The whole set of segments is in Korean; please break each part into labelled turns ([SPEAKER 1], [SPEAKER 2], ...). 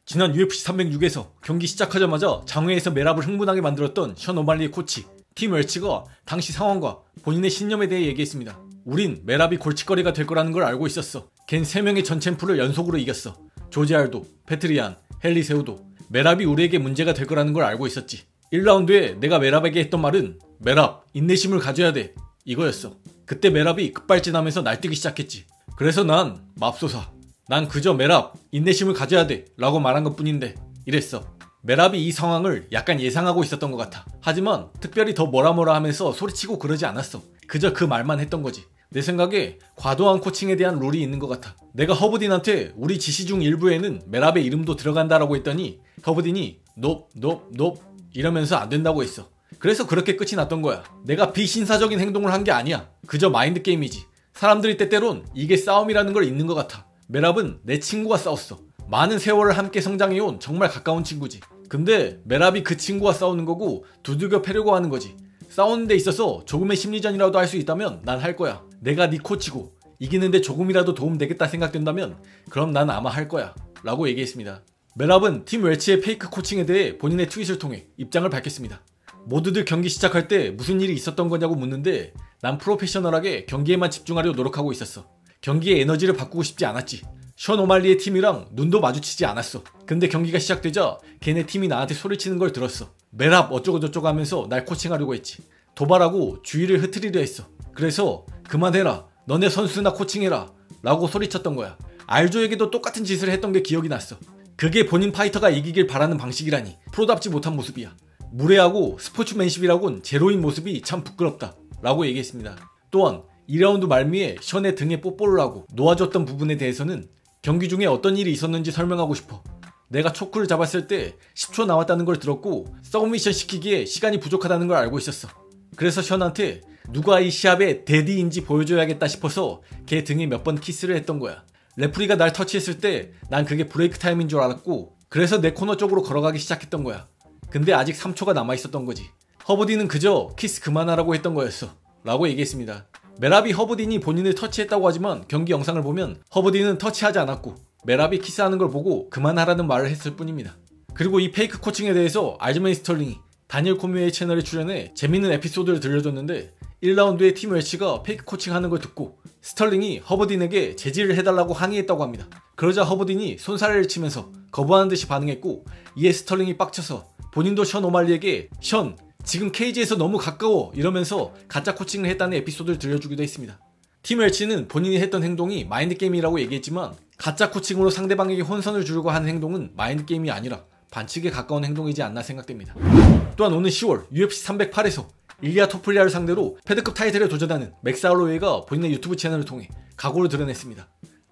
[SPEAKER 1] 지난 UFC 306에서 경기 시작하자마자 장외에서 매랍을 흥분하게 만들었던 션 오말리의 코치 팀 웰치가 당시 상황과 본인의 신념에 대해 얘기했습니다. 우린 매랍이 골칫거리가 될 거라는 걸 알고 있었어. 걘 3명의 전 챔프를 연속으로 이겼어. 조지 알도, 페트리안, 헨리 세우도. 매랍이 우리에게 문제가 될 거라는 걸 알고 있었지. 1라운드에 내가 매랍에게 했던 말은 매랍, 인내심을 가져야 돼. 이거였어. 그때 매랍이 급발진하면서 날뛰기 시작했지. 그래서 난 맙소사. 난 그저 매랍, 인내심을 가져야 돼 라고 말한 것 뿐인데 이랬어. 매랍이 이 상황을 약간 예상하고 있었던 것 같아. 하지만 특별히 더 뭐라 하면서 소리치고 그러지 않았어. 그저 그 말만 했던 거지. 내 생각에 과도한 코칭에 대한 룰이 있는 것 같아. 내가 허브딘한테 우리 지시 중 일부에는 매랍의 이름도 들어간다라고 했더니 허브딘이 높 이러면서 안 된다고 했어. 그래서 그렇게 끝이 났던 거야. 내가 비신사적인 행동을 한 게 아니야. 그저 마인드 게임이지. 사람들이 때때론 이게 싸움이라는 걸 잊는 것 같아. 매랍은 내 친구가 싸웠어. 많은 세월을 함께 성장해온 정말 가까운 친구지. 근데 매랍이 그 친구와 싸우는 거고 두들겨 패려고 하는 거지. 싸우는 데 있어서 조금의 심리전이라도 할 수 있다면 난 할 거야. 내가 네 코치고 이기는데 조금이라도 도움되겠다 생각된다면 그럼 난 아마 할 거야 라고 얘기했습니다. 매랍은 팀 웰치의 페이크 코칭에 대해 본인의 트윗을 통해 입장을 밝혔습니다. 모두들 경기 시작할 때 무슨 일이 있었던 거냐고 묻는데 난 프로페셔널하게 경기에만 집중하려 노력하고 있었어. 경기의 에너지를 바꾸고 싶지 않았지. 션 오말리의 팀이랑 눈도 마주치지 않았어. 근데 경기가 시작되자 걔네 팀이 나한테 소리치는 걸 들었어. 매랍 어쩌고저쩌고 하면서 날 코칭하려고 했지. 도발하고 주의를 흐트리려 했어. 그래서 그만해라, 너네 선수나 코칭해라 라고 소리쳤던 거야. 알조에게도 똑같은 짓을 했던 게 기억이 났어. 그게 본인 파이터가 이기길 바라는 방식이라니 프로답지 못한 모습이야. 무례하고 스포츠맨십이라곤 제로인 모습이 참 부끄럽다 라고 얘기했습니다. 또한 2라운드 말미에 션의 등에 뽀뽀를 하고 놓아줬던 부분에 대해서는 경기 중에 어떤 일이 있었는지 설명하고 싶어. 내가 초크를 잡았을 때 10초 남았다는 걸 들었고 서브미션 시키기에 시간이 부족하다는 걸 알고 있었어. 그래서 션한테 누가 이 시합의 데디인지 보여줘야겠다 싶어서 걔 등에 몇 번 키스를 했던 거야. 레프리가 날 터치했을 때 난 그게 브레이크 타임인 줄 알았고 그래서 내 코너 쪽으로 걸어가기 시작했던 거야. 근데 아직 3초가 남아있었던 거지. 허브딘은 그저 키스 그만하라고 했던 거였어 라고 얘기했습니다. 매랍이 허브딘이 본인을 터치했다고 하지만 경기 영상을 보면 허브딘은 터치하지 않았고 매랍이 키스하는 걸 보고 그만하라는 말을 했을 뿐입니다. 그리고 이 페이크 코칭에 대해서 알즈메인 스털링이 다니엘 코미의 채널에 출연해 재밌는 에피소드를 들려줬는데 1라운드에 팀 웰치가 페이크 코칭하는 걸 듣고 스털링이 허브딘에게 제지를 해달라고 항의했다고 합니다. 그러자 허브딘이 손사래를 치면서 거부하는 듯이 반응했고 이에 스털링이 빡쳐서 본인도 션 오말리에게 션 지금 케이지에서 너무 가까워 이러면서 가짜 코칭을 했다는 에피소드를 들려주기도 했습니다. 팀 웰치는 본인이 했던 행동이 마인드 게임이라고 얘기했지만 가짜 코칭으로 상대방에게 혼선을 주려고 하는 행동은 마인드 게임이 아니라 반칙에 가까운 행동이지 않나 생각됩니다. 또한 오는 10월 UFC 308에서 일리아 토플리아를 상대로 패드급 타이틀에 도전하는 맥스 할로웨이가 본인의 유튜브 채널을 통해 각오를 드러냈습니다.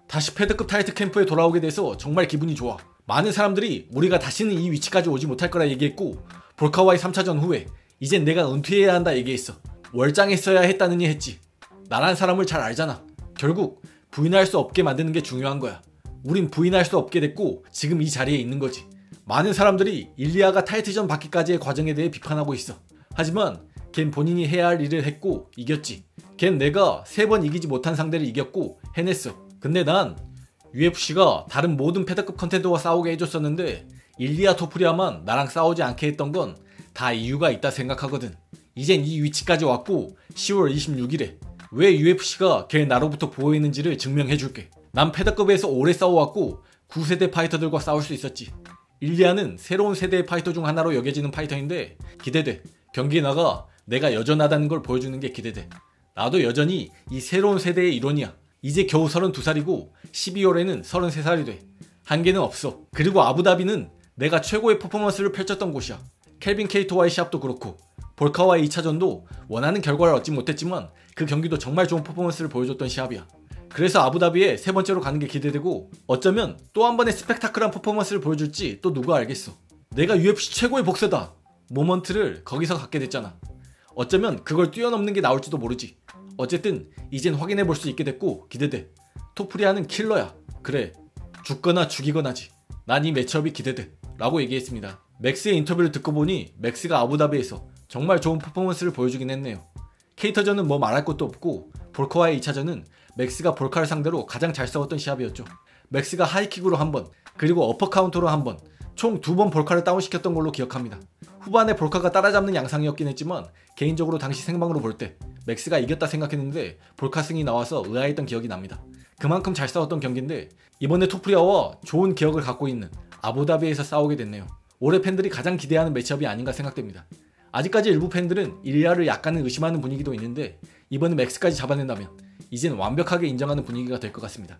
[SPEAKER 1] 다시 패드급 타이틀 캠프에 돌아오게 돼서 정말 기분이 좋아. 많은 사람들이 우리가 다시는 이 위치까지 오지 못할 거라 얘기했고 볼카와의 3차전 후에 이젠 내가 은퇴해야 한다 얘기했어. 월장했어야 했다느니 했지. 나란 사람을 잘 알잖아. 결국 부인할 수 없게 만드는 게 중요한 거야. 우린 부인할 수 없게 됐고 지금 이 자리에 있는 거지. 많은 사람들이 일리아가 타이틀전 받기까지의 과정에 대해 비판하고 있어. 하지만 걘 본인이 해야 할 일을 했고 이겼지. 걘 내가 3번 이기지 못한 상대를 이겼고 해냈어. 근데 난 UFC가 다른 모든 패드급 컨텐더와 싸우게 해줬었는데 일리아 토프리아만 나랑 싸우지 않게 했던 건 다 이유가 있다 생각하거든. 이젠 이 위치까지 왔고 10월 26일에 왜 UFC가 걔 나로부터 보호했는지를 증명해줄게. 난 패드급에서 오래 싸워왔고 9세대 파이터들과 싸울 수 있었지. 일리아는 새로운 세대의 파이터 중 하나로 여겨지는 파이터인데 기대돼. 경기에 나가 내가 여전하다는 걸 보여주는 게 기대돼. 나도 여전히 이 새로운 세대의 일원이야. 이제 겨우 32살이고 12월에는 33살이 돼. 한계는 없어. 그리고 아부다비는 내가 최고의 퍼포먼스를 펼쳤던 곳이야. 켈빈 케이토와의 시합도 그렇고 볼카와의 2차전도 원하는 결과를 얻지 못했지만 그 경기도 정말 좋은 퍼포먼스를 보여줬던 시합이야. 그래서 아부다비에 3번째로 가는 게 기대되고 어쩌면 또 한 번의 스펙타클한 퍼포먼스를 보여줄지 또 누가 알겠어. 내가 UFC 최고의 복서다 모먼트를 거기서 갖게 됐잖아. 어쩌면 그걸 뛰어넘는 게 나올지도 모르지. 어쨌든 이젠 확인해 볼 수 있게 됐고 기대돼. 토프리아는 킬러야. 그래, 죽거나 죽이거나지. 난 이 매치업이 기대돼 라고 얘기했습니다. 맥스의 인터뷰를 듣고 보니 맥스가 아부다비에서 정말 좋은 퍼포먼스를 보여주긴 했네요. 케이터전은 뭐 말할 것도 없고 볼커와의 2차전은 맥스가 볼카를 상대로 가장 잘 싸웠던 시합이었죠. 맥스가 하이킥으로 한 번, 그리고 어퍼카운터로 한 번, 총 2번 볼카를 다운시켰던 걸로 기억합니다. 후반에 볼카가 따라잡는 양상이었긴 했지만 개인적으로 당시 생방으로 볼 때 맥스가 이겼다 생각했는데 볼카 승이 나와서 의아했던 기억이 납니다. 그만큼 잘 싸웠던 경기인데 이번에 토프리아와 좋은 기억을 갖고 있는 아부다비에서 싸우게 됐네요. 올해 팬들이 가장 기대하는 매치업이 아닌가 생각됩니다. 아직까지 일부 팬들은 일리아를 약간은 의심하는 분위기도 있는데 이번에 맥스까지 잡아낸다면 이젠 완벽하게 인정하는 분위기가 될 것 같습니다.